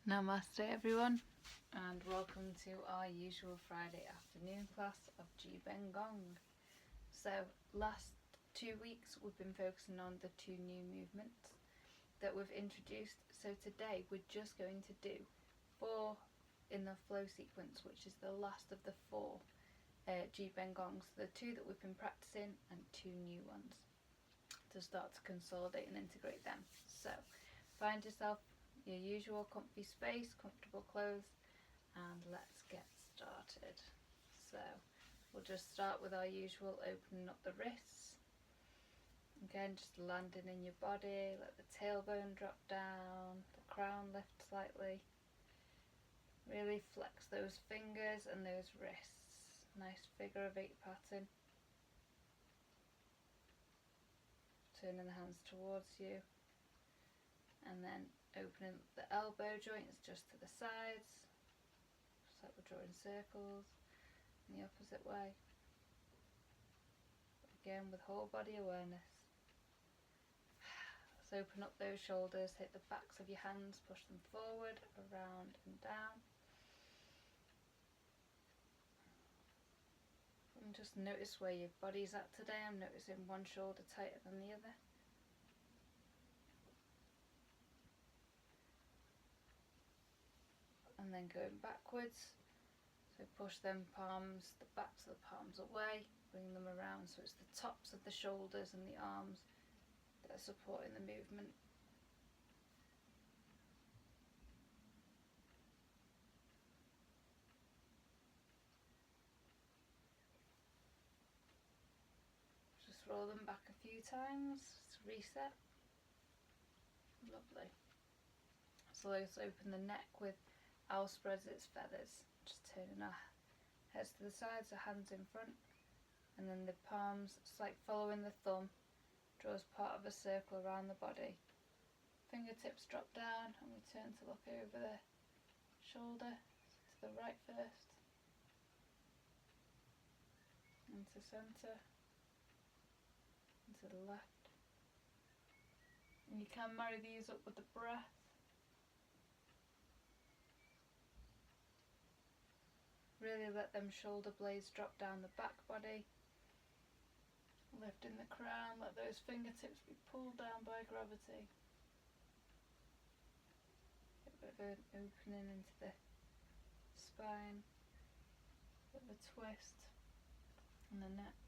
Namaste everyone, and welcome to our usual Friday afternoon class of QiGong. So last 2 weeks we've been focusing on the 2 new movements that we've introduced. So today we're just going to do 4 in the flow sequence, which is the last of the 4 QiGongs. The 2 that we've been practicing and 2 new ones to start to consolidate and integrate them. So find yourself your usual comfy space, comfortable clothes, and let's get started. So we'll just start with our usual opening up the wrists. Again, just landing in your body, let the tailbone drop down, the crown lift slightly. Really flex those fingers and those wrists. Nice figure of 8 pattern. Turning the hands towards you. And then opening up the elbow joints just to the sides, just like we're drawing circles, in the opposite way. Again with whole body awareness. Let's open up those shoulders, hit the backs of your hands, push them forward, around and down. And just notice where your body's at today. I'm noticing one shoulder tighter than the other. And then going backwards, so push them palms, the backs of the palms away, bring them around so it's the tops of the shoulders and the arms that are supporting the movement. Just roll them back a few times to reset. Lovely. So let's open the neck with owl spreads its feathers, just turning our heads to the sides, our hands in front, and then the palms, it's like following the thumb, draws part of a circle around the body. Fingertips drop down and we turn to look over the shoulder, to the right first, into centre, into the left. And you can marry these up with the breath. Really let them shoulder blades drop down the back body. Lifting the crown, let those fingertips be pulled down by gravity. Get a bit of an opening into the spine, a bit of a twist in the neck.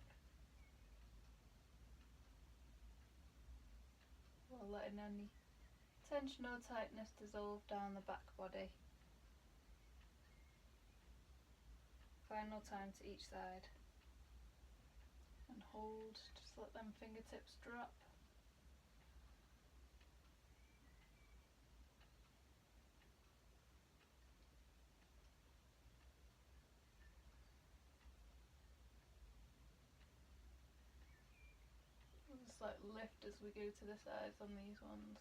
While letting any tension or tightness dissolve down the back body. Final time to each side. And hold, just let them fingertips drop. Just like lift as we go to the sides on these ones.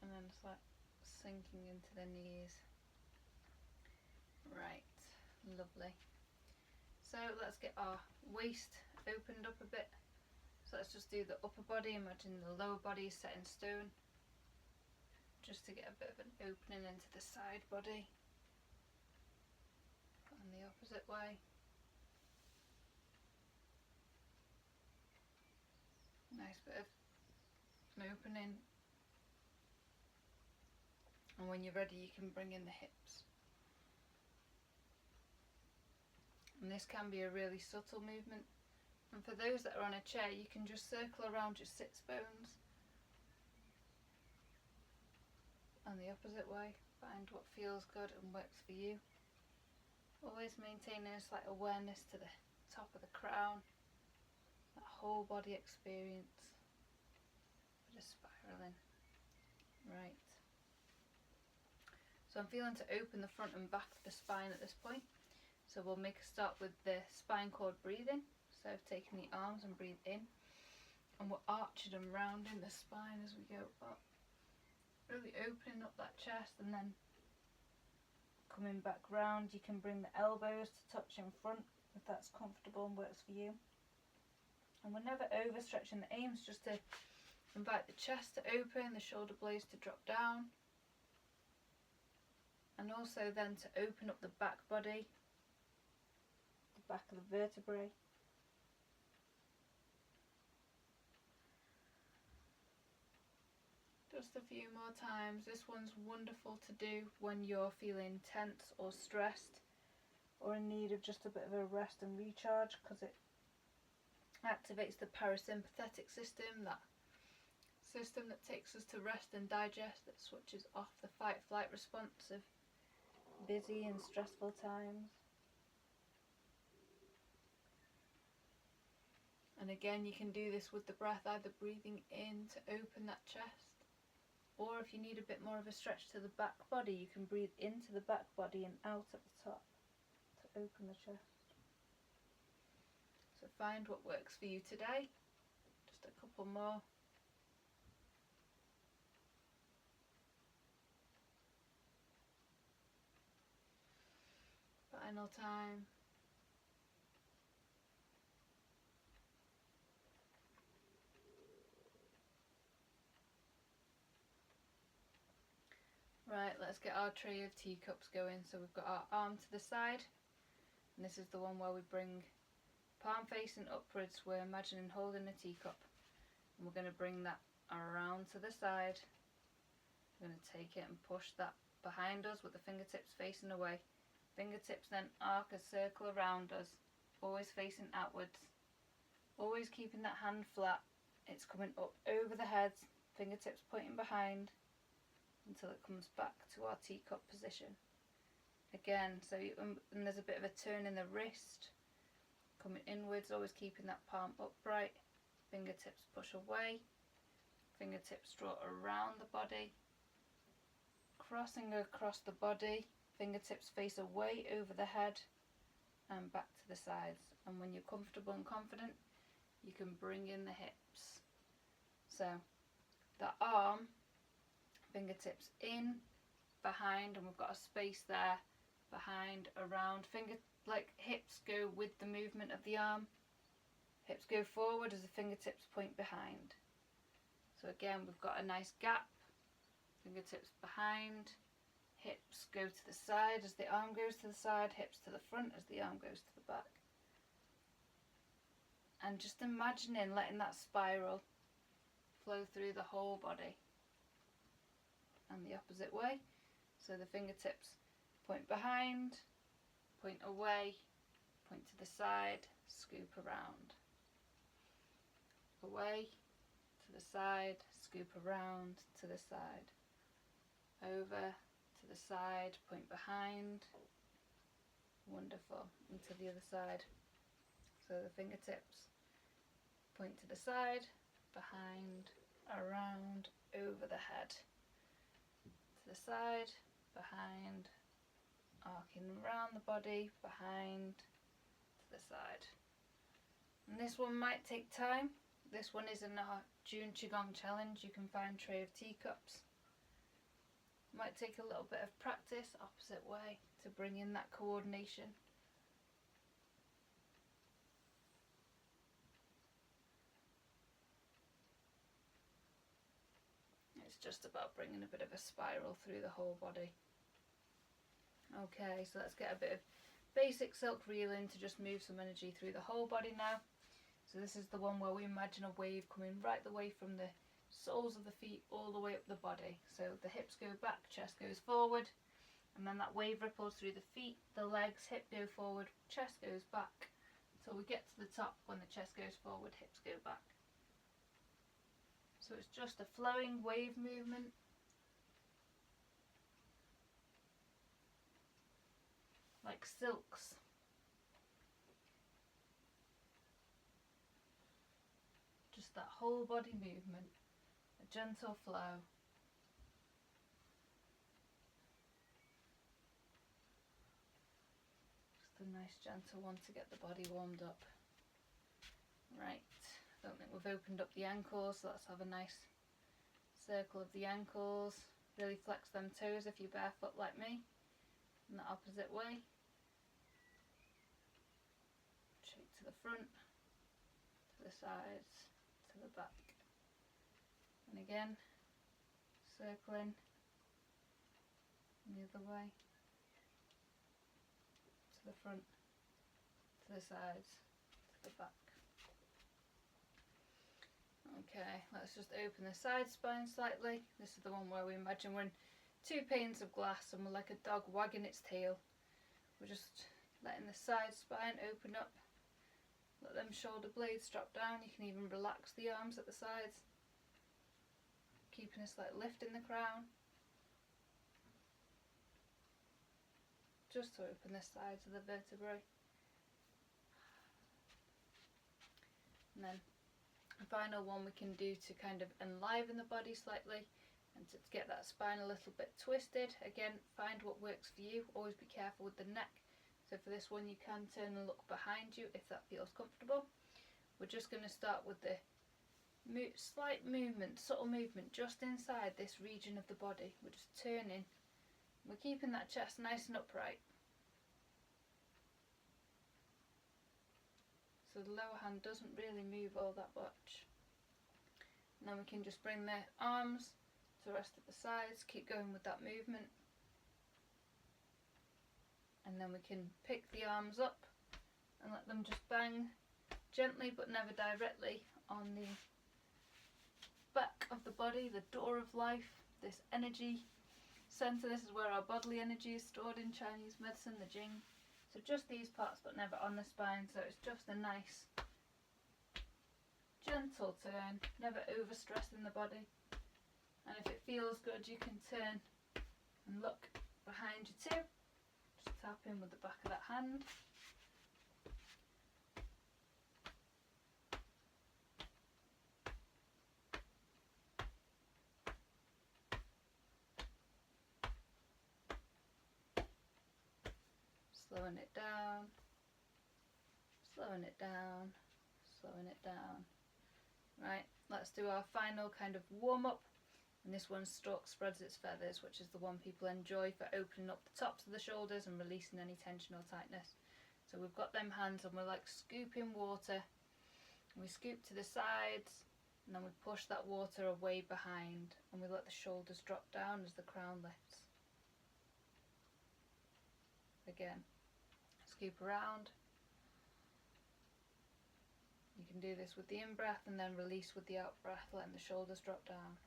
And then just like sinking into the knees. Right. Lovely. So let's get our waist opened up a bit. So let's just do the upper body. Imagine the lower body is set in stone, just to get a bit of an opening into the side body. And the opposite way. Nice bit of an opening. And when you're ready, you can bring in the hips. And this can be a really subtle movement. And for those that are on a chair, you can just circle around your sits bones. And the opposite way, find what feels good and works for you. Always maintaining a slight awareness to the top of the crown, that whole body experience. Bit of spiraling. Right. So I'm feeling to open the front and back of the spine at this point. So we'll make a start with the spine cord breathing. So taking the arms and breathe in. And we're arching and rounding the spine as we go up. Really opening up that chest and then coming back round. You can bring the elbows to touch in front if that's comfortable and works for you. And we're never overstretching. The aim's just to invite the chest to open, the shoulder blades to drop down. and also then to open up the back body, the back of the vertebrae. Just a few more times. This one's wonderful to do when you're feeling tense or stressed or in need of just a bit of a rest and recharge, because it activates the parasympathetic system, that system that takes us to rest and digest, that switches off the fight-flight response of busy and stressful times. And again, you can do this with the breath, either breathing in to open that chest, or if you need a bit more of a stretch to the back body, you can breathe into the back body and out at the top to open the chest. So find what works for you today. Just a couple more. Final time. Right, let's get our tray of teacups going. So we've got our arm to the side, and this is the one where we bring palm facing upwards. We're imagining holding a teacup, and we're going to bring that around to the side. We're going to take it and push that behind us with the fingertips facing away. Fingertips then arc a circle around us, always facing outwards, always keeping that hand flat. It's coming up over the head, fingertips pointing behind, until it comes back to our teacup position. Again, so and there's a bit of a turn in the wrist, coming inwards, always keeping that palm upright. Fingertips push away, fingertips draw around the body, crossing across the body, fingertips face away over the head and back to the sides. And when you're comfortable and confident, you can bring in the hips. So the arm, fingertips in, behind, and we've got a space there, behind, around. Hips go with the movement of the arm. Hips go forward as the fingertips point behind. So again, we've got a nice gap. Fingertips behind, hips go to the side as the arm goes to the side, hips to the front as the arm goes to the back. And just imagining letting that spiral flow through the whole body. And the opposite way. So the fingertips point behind, point away, point to the side, scoop around. Away, to the side, scoop around, to the side. Over, to the side, point behind. Wonderful. And to the other side. So the fingertips point to the side, behind, around, over the head. To the side, behind, arcing around the body, behind, to the side. And this one might take time. This one is in our June QiGong challenge. You can find tray of teacups. Might take a little bit of practice, opposite way, to bring in that coordination. It's just about bringing a bit of a spiral through the whole body. Okay, so let's get a bit of basic silk reeling to just move some energy through the whole body now. So this is the one where we imagine a wave coming right the way from the soles of the feet all the way up the body. So the hips go back, chest goes forward, and then that wave ripples through the feet, the legs, hip go forward, chest goes back, until we get to the top. When the chest goes forward, hips go back. So it's just a flowing wave movement. Like silks. Just that whole body movement, a gentle flow. Just a nice gentle one to get the body warmed up. Right, I don't think we've opened up the ankles, so let's have a nice circle of the ankles. Really flex them toes if you're barefoot like me, in the opposite way. Shake to the front, to the sides, to the back. And again, circling the other way. to the front, to the sides, to the back. Okay, let's just open the side spine slightly. This is the one where we imagine we're in two panes of glass and we're like a dog wagging its tail. We're just letting the side spine open up. Let them shoulder blades drop down. You can even relax the arms at the sides, keeping a slight lift in the crown. Just to open the sides of the vertebrae. And then the final one we can do to kind of enliven the body slightly and to get that spine a little bit twisted. Again, find what works for you. Always be careful with the neck. So for this one you can turn and look behind you if that feels comfortable. We're just going to start with the slight movement, subtle movement just inside this region of the body. We're just turning. We're keeping that chest nice and upright. So the lower hand doesn't really move all that much. And then we can just bring the arms to rest at the sides, keep going with that movement. And then we can pick the arms up and let them just bang gently but never directly on the back of the body, the door of life, this energy center. This is where our bodily energy is stored in Chinese medicine, the Jing. So just these parts but never on the spine, so it's just a nice gentle turn, never overstressing the body. And if it feels good you can turn and look behind you too. Just tap in with the back of that hand. Slowing it down, slowing it down, slowing it down. Right, let's do our final kind of warm up. And this one, stork spreads its feathers, which is the one people enjoy for opening up the tops of the shoulders and releasing any tension or tightness. So we've got them hands and we're like scooping water. We scoop to the sides and then we push that water away behind and we let the shoulders drop down as the crown lifts. Again, scoop around. You can do this with the in-breath and then release with the out-breath, letting the shoulders drop down.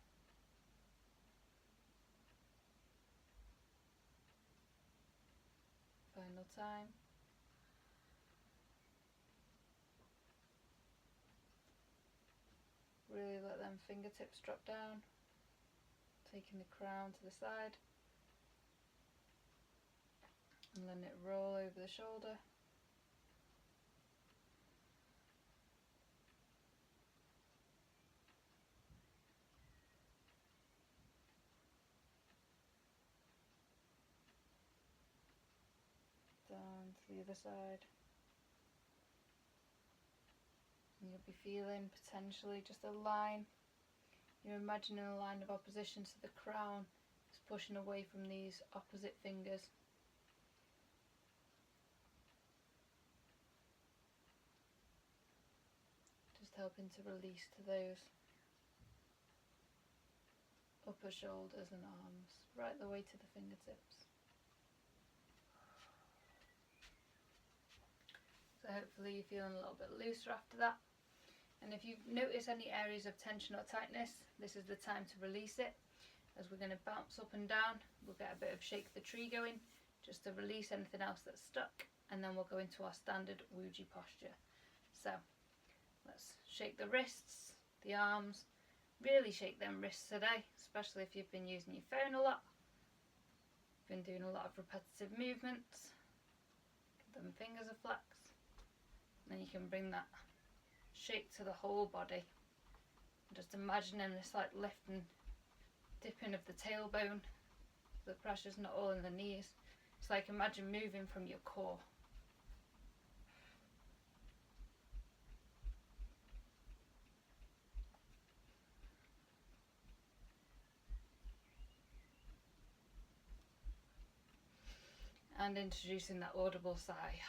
Final time. Really let them fingertips drop down, taking the crown to the side and letting it roll over the shoulder. Down to the other side. And you'll be feeling potentially just a line. You're imagining a line of opposition, so the crown is pushing away from these opposite fingers. Just helping to release to those upper shoulders and arms, right the way to the fingertips. So hopefully you're feeling a little bit looser after that. And if you notice any areas of tension or tightness, this is the time to release it. As we're going to bounce up and down, we'll get a bit of shake the tree going, just to release anything else that's stuck. And then we'll go into our standard Wuji posture. So let's shake the wrists, the arms, really shake them wrists today, especially if you've been using your phone a lot. Been doing a lot of repetitive movements. Give them fingers a flex. Then you can bring that shake to the whole body. Just imagining a slight lift and dipping of the tailbone. The pressure's not all in the knees. It's like imagine moving from your core. And introducing that audible sigh.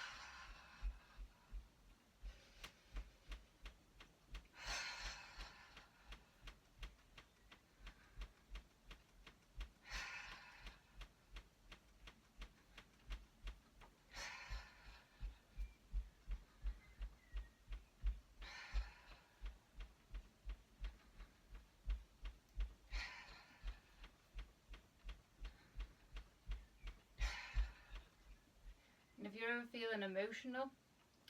if you're ever feeling emotional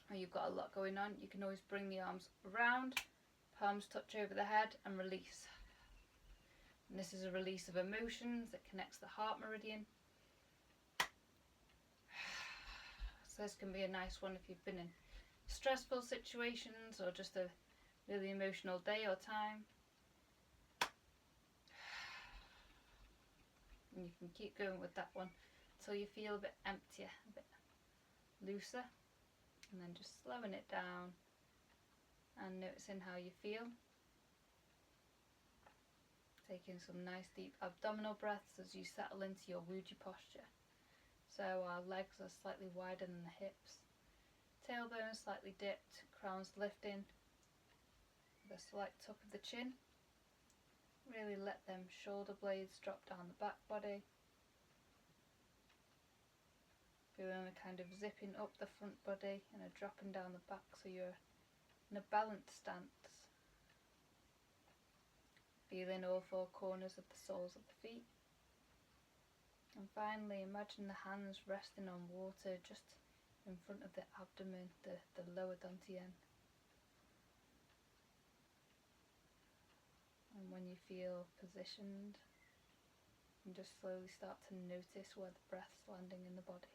or you've got a lot going on, you can always bring the arms around, palms touch over the head and release. And this is a release of emotions that connects the heart meridian. So this can be a nice one if you've been in stressful situations or just a really emotional day or time. And you can keep going with that one until you feel a bit emptier, a bit looser, and then just slowing it down and noticing how you feel. Taking some nice deep abdominal breaths as you settle into your Wuji posture. So our legs are slightly wider than the hips, tailbone is slightly dipped, crown's lifting, with a slight tuck of the chin. Really let them shoulder blades drop down the back body. Feeling a kind of zipping up the front body and a dropping down the back, so you're in a balanced stance. Feeling all four corners of the soles of the feet. And finally, imagine the hands resting on water just in front of the abdomen, the lower dantian. And when you feel positioned, you just slowly start to notice where the breath's landing in the body.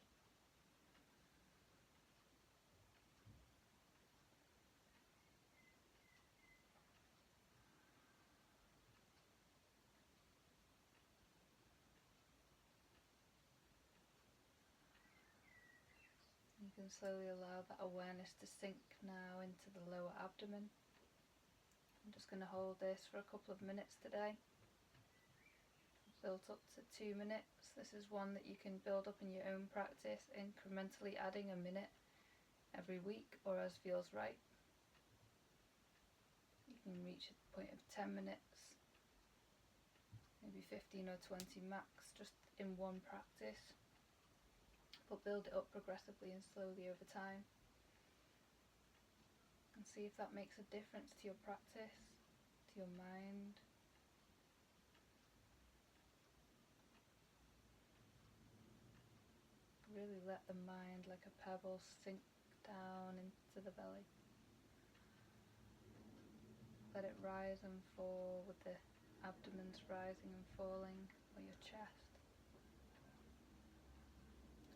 You can slowly allow that awareness to sink now into the lower abdomen. I'm just going to hold this for a couple of minutes today. Built up to 2 minutes. This is one that you can build up in your own practice, incrementally adding a minute every week or as feels right. You can reach a point of 10 minutes, maybe 15 or 20 max, just in one practice. But build it up progressively and slowly over time. And see if that makes a difference to your practice, to your mind. Really let the mind, like a pebble, sink down into the belly. Let it rise and fall with the abdomen's rising and falling, or your chest.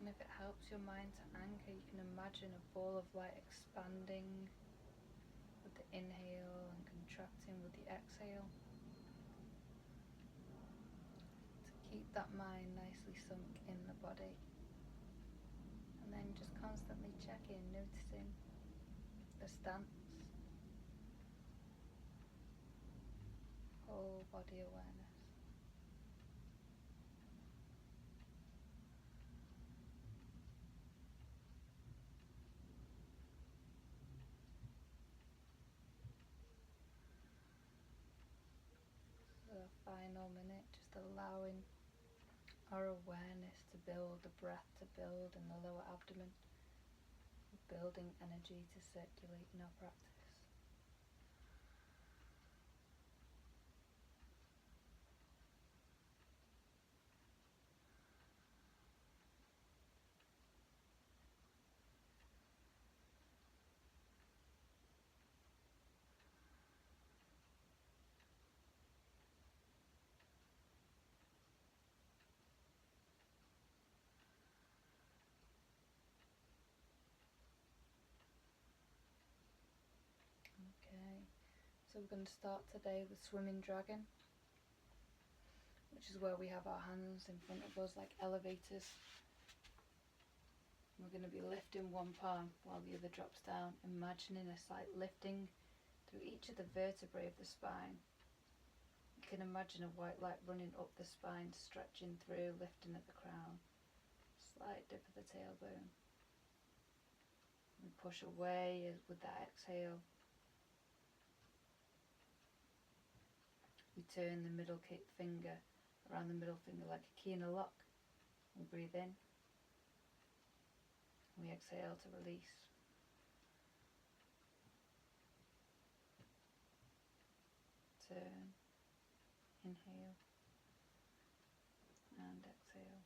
And if it helps your mind to anchor, you can imagine a ball of light expanding with the inhale and contracting with the exhale. To keep that mind nicely sunk in the body. And then just constantly check in, noticing the stance, whole body awareness. So the final minute, just allowing our awareness to build, the breath to build in the lower abdomen, building energy to circulate in our practice. Okay, so we're going to start today with Swimming Dragon, which is where we have our hands in front of us like elevators. We're going to be lifting one palm while the other drops down, imagining a slight lifting through each of the vertebrae of the spine. You can imagine a white light running up the spine, stretching through, lifting at the crown. Slight dip of the tailbone. And push away with that exhale. We turn the middle finger around the middle finger like a key in a lock. We breathe in. We exhale to release. Turn. Inhale. And exhale.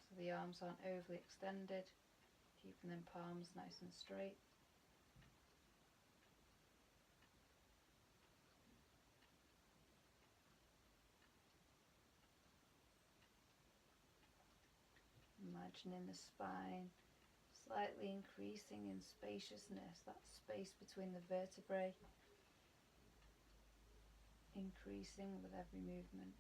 So so the arms aren't overly extended, keeping them palms nice and straight. Imagining the spine slightly increasing in spaciousness, that space between the vertebrae increasing with every movement.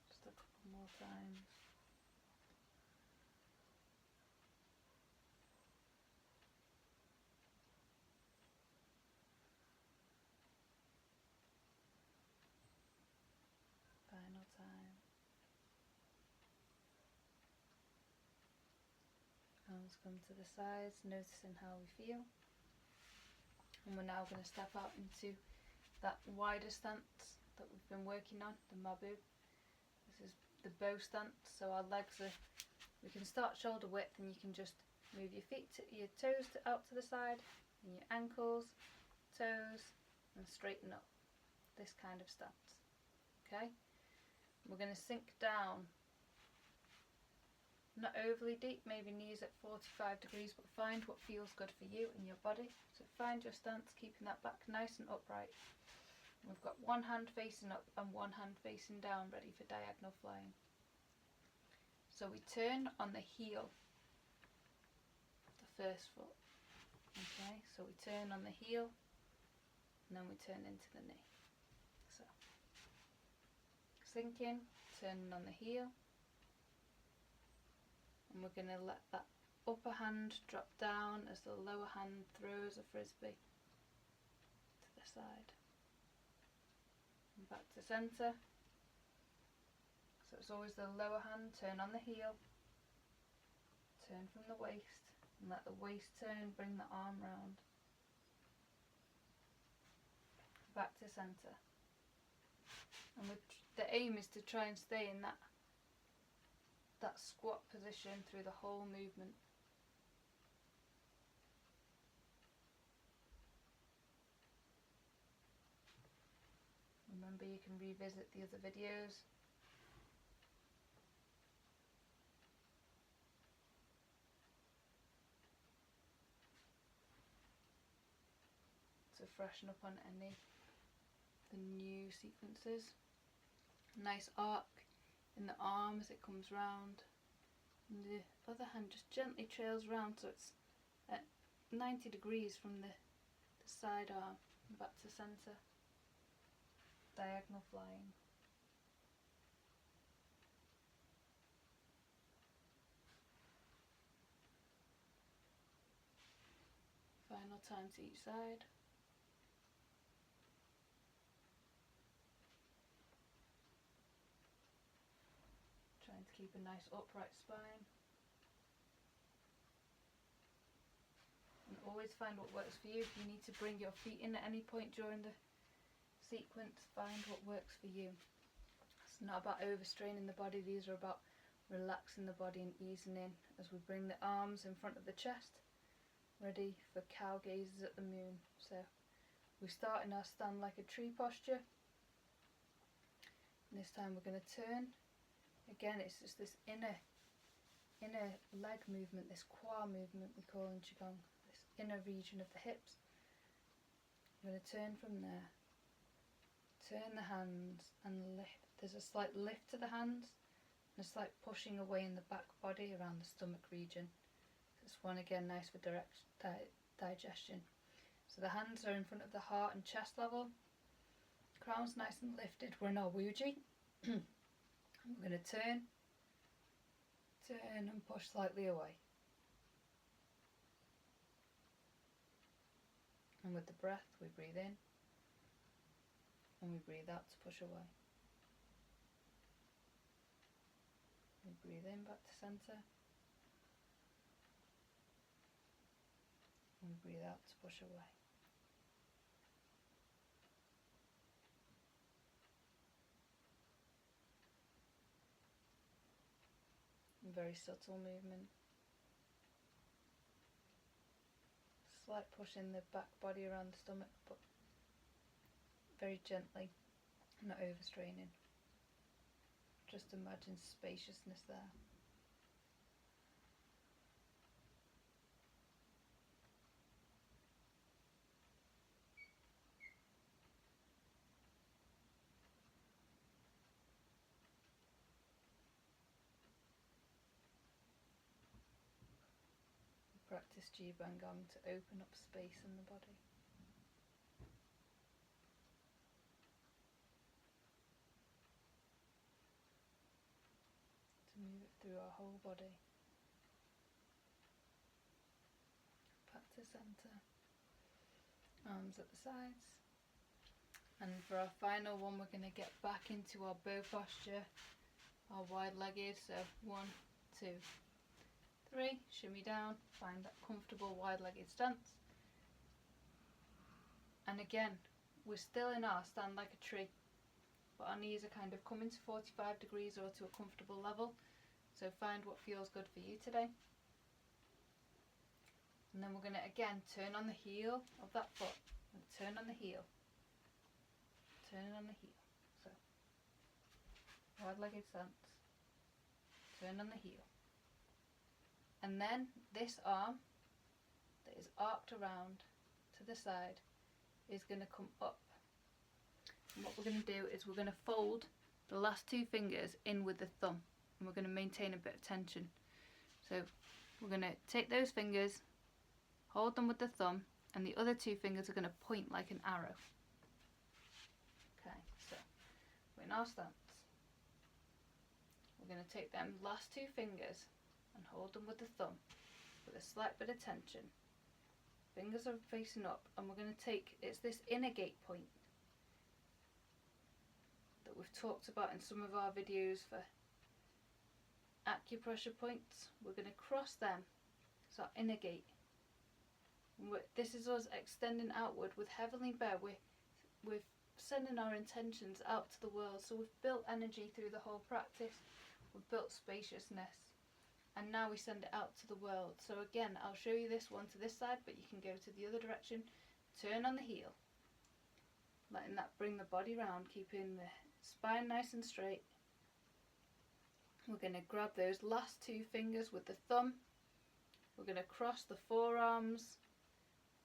Just a couple more times. Final time. Arms come to the sides, noticing how we feel. And we're now going to step out into that wider stance that we've been working on, the Mabu. This is the bow stance, so our legs are, we can start shoulder width, and you can just move your feet, your toes out to the side, and your ankles, toes, and straighten up. This kind of stance. Okay? We're going to sink down, not overly deep, maybe knees at 45 degrees, but find what feels good for you and your body. So find your stance, keeping that back nice and upright. And we've got one hand facing up and one hand facing down, ready for diagonal flying. So we turn on the heel of the first foot. Okay, so we turn on the heel and then we turn into the knee. So sinking, turning on the heel. And we're going to let that upper hand drop down as the lower hand throws a frisbee to the side. And back to centre. So it's always the lower hand, turn on the heel, turn from the waist, and let the waist turn, bring the arm round. Back to centre. And the aim is to try and stay in that squat position through the whole movement. Remember, you can revisit the other videos. To freshen up on the new sequences. Nice arc in the arm as it comes round, and the other hand just gently trails round, so it's at 90 degrees from the side arm and back to centre. Diagonal flying. Final time to each side. Trying to keep a nice upright spine. And always find what works for you. If you need to bring your feet in at any point during the sequence, find what works for you. It's not about overstraining the body, these are about relaxing the body and easing in as we bring the arms in front of the chest, ready for cow gazes at the moon. So we start in our stand like a tree posture. And this time we're going to turn. Again, it's just this inner leg movement, this qua movement we call in Qigong, this inner region of the hips. I'm going to turn from there, turn the hands and lift. There's a slight lift to the hands and a slight pushing away in the back body around the stomach region. This one again nice for direct digestion. So the hands are in front of the heart and chest level, crown's nice and lifted, we're in our Wuji. We're going to turn and push slightly away. And with the breath we breathe in and we breathe out to push away. We breathe in back to centre and and breathe out to push away. Very subtle movement. Slight push in the back body around the stomach, but very gently, not overstraining. Just imagine spaciousness there. Practice QiGong to open up space in the body. To move it through our whole body. Back to centre. Arms at the sides. And for our final one, we're going to get back into our bow posture. Our wide legged, so 1, 2, 3, shimmy down, find that comfortable wide-legged stance. And again, we're still in our stand like a tree, but our knees are kind of coming to 45 degrees or to a comfortable level. So find what feels good for you today. And then we're going to again turn on the heel of that foot, and turn on the heel, turn on the heel. So wide-legged stance, turn on the heel. And then this arm that is arced around to the side is going to come up. And what we're going to do is we're going to fold the last 2 fingers in with the thumb, and we're going to maintain a bit of tension. So we're going to take those fingers, hold them with the thumb, and the other 2 fingers are going to point like an arrow. Okay, so we're in our stance. We're going to take them last 2 fingers and hold them with the thumb with a slight bit of tension. Fingers are facing up, and we're going to take, it's this inner gate point that we've talked about in some of our videos for acupressure points. We're going to cross them. It's our inner gate. This is us extending outward with heavenly bow. We're sending our intentions out to the world. So we've built energy through the whole practice. We've built spaciousness. And now we send it out to the world. So again, I'll show you this one to this side, but you can go to the other direction. Turn on the heel. Letting that bring the body round, keeping the spine nice and straight. We're going to grab those last 2 fingers with the thumb. We're going to cross the forearms.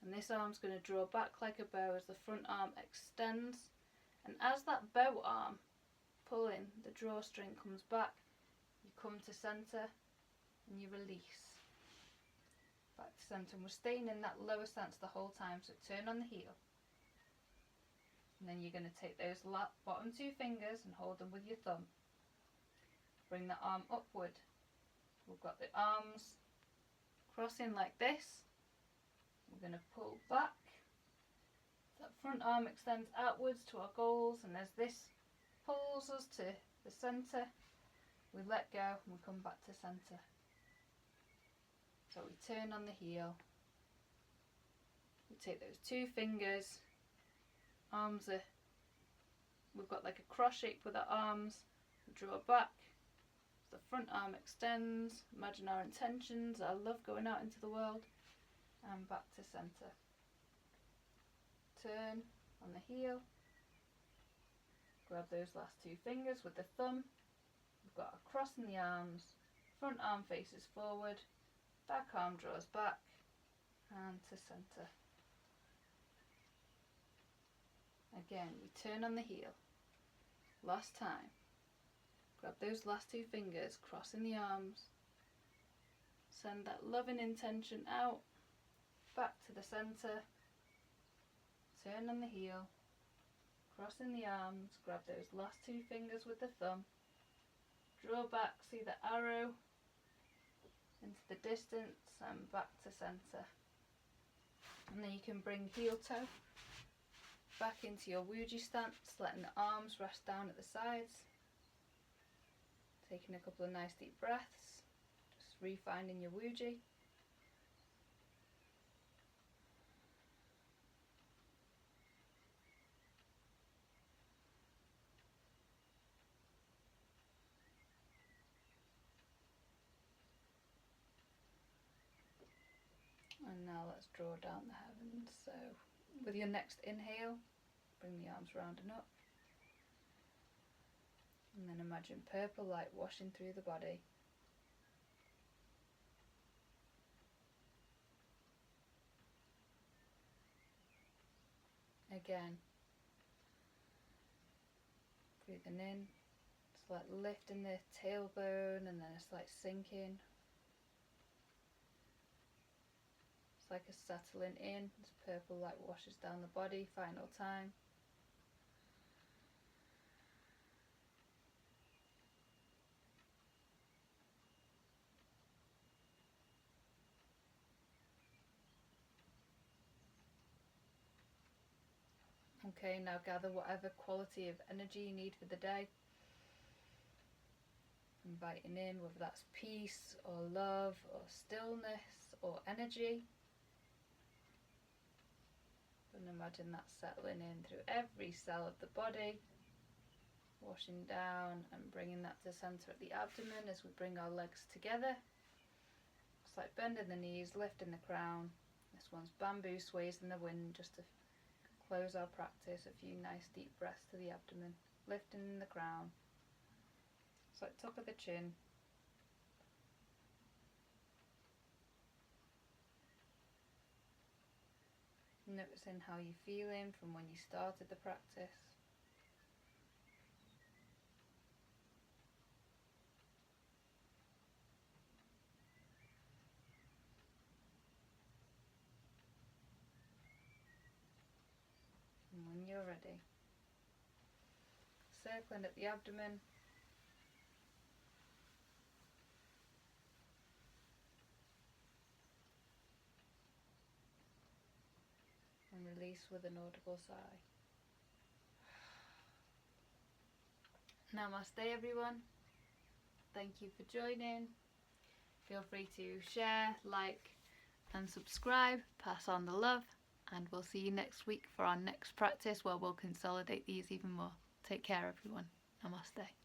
And this arm's going to draw back like a bow as the front arm extends. And as that bow arm pulling, the drawstring comes back. You come to centre. And you release back to centre, and we're staying in that lower stance the whole time. So turn on the heel, and then you're going to take those bottom 2 fingers and hold them with your thumb. Bring the arm upward. We've got the arms crossing like this. We're going to pull back. That front arm extends outwards to our goals, and as this pulls us to the centre, we let go and we come back to centre. So we turn on the heel, we take those 2 fingers, we've got like a cross shape with our arms, we draw back, the front arm extends, imagine our intentions, our love going out into the world, and back to centre. Turn on the heel, grab those last 2 fingers with the thumb, we've got a cross in the arms, front arm faces forward, back arm draws back, and to centre. Again, we turn on the heel. Last time. Grab those last 2 fingers, crossing the arms. Send that loving intention out, back to the centre. Turn on the heel. Crossing the arms, grab those last 2 fingers with the thumb. Draw back, see the arrow into the distance, and back to centre. And then you can bring heel toe back into your Wuji stance, letting the arms rest down at the sides. Taking a couple of nice deep breaths, just refinding your Wuji. And now let's draw down the heavens. So with your next inhale, bring the arms round and up. And then imagine purple light washing through the body. Again, breathing in, it's like lifting the tailbone and then it's like sinking. It's like a settling in, this purple light washes down the body, final time. Okay, now gather whatever quality of energy you need for the day. Inviting in, whether that's peace or love or stillness or energy. And imagine that settling in through every cell of the body, washing down and bringing that to centre at the abdomen as we bring our legs together. It's like bending the knees, lifting the crown. This one's bamboo sways in the wind, just to close our practice. A few nice deep breaths to the abdomen, lifting the crown. It's like top of the chin. Noticing how you're feeling from when you started the practice. And when you're ready, circling at the abdomen. And release with an audible sigh. Namaste everyone. Thank you for joining. Feel free to share, like and subscribe. Pass on the love. And we'll see you next week for our next practice where we'll consolidate these even more. Take care everyone. Namaste.